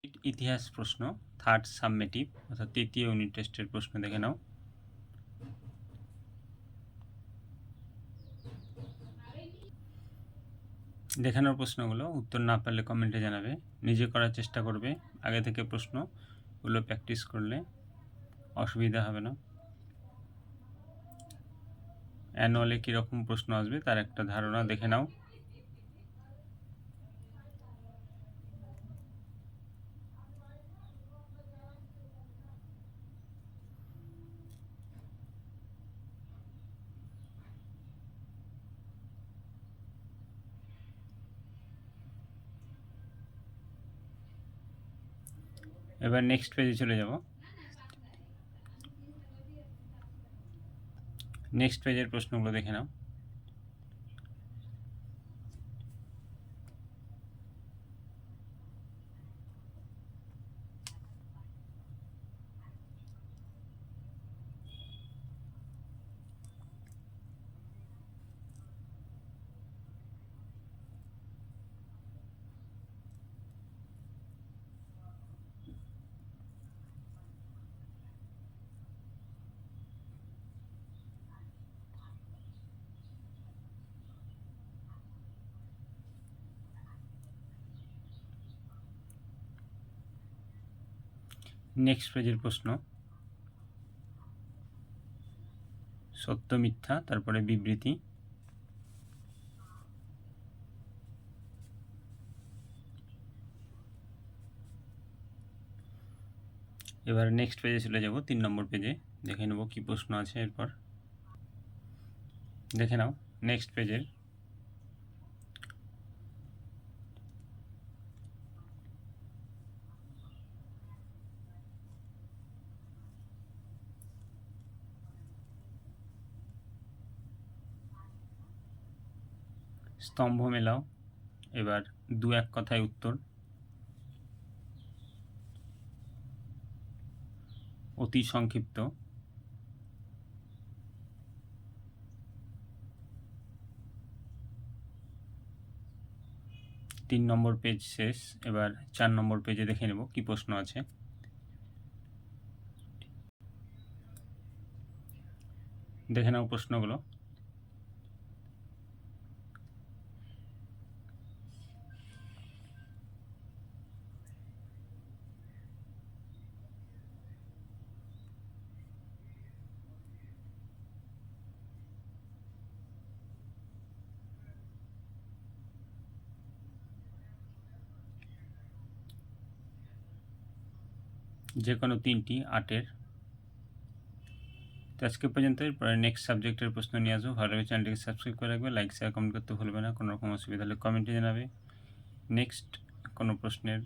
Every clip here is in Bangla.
ইতিহাস প্রশ্ন, থার্ড সাবমেটিভ অর্থাৎ তৃতীয় ইউনিট টেস্টের প্রশ্ন দেখে নাও। দেখানোর প্রশ্নগুলো উত্তর না পারলে কমেন্টে জানাবে, নিজে করার চেষ্টা করবে। আগে থেকে প্রশ্নগুলো প্র্যাকটিস করলে অসুবিধা হবে না। অ্যানুয়ালে কীরকম প্রশ্ন আসবে তার একটা ধারণা দেখে নাও। এবার নেক্সট পেজে চলে যাব। নেক্সট পেজের প্রশ্নগুলো দেখে নাও। নেক্সট পেজের প্রশ্ন, সত্য মিথ্যা তারপরে বিবৃতি। এবার নেক্সট পেজে চলে যাব, 3 নম্বর পেজে দেখে নেব কি প্রশ্ন আছে। এরপর দেখে নাও নেক্সট পেজের স্তম্ভ মেলাও। এবার 2-1 কথায় উত্তর। অতি সংক্ষিপ্ত। 3 নম্বর পেজ শেষ। এবার 4 নম্বর পেজে দেখে নেব কি প্রশ্ন আছে। দেখে নাও প্রশ্নগুলো। যে কোনো 3টি 8-এর। তো আজকে পর্যন্ত। এরপরে নেক্সট সাবজেক্টের প্রশ্ন নিয়ে আসবো। ভালো লাগে চ্যানেলটিকে সাবস্ক্রাইব করে রাখবে, লাইক শেয়ার কমেন্ট করতে ভুলবে না। কোনো রকম অসুবিধা হলে কমেন্টে জানাবে। নেক্সট কোনো প্রশ্নের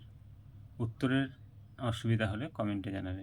উত্তরের অসুবিধা হলে কমেন্টে জানাবে।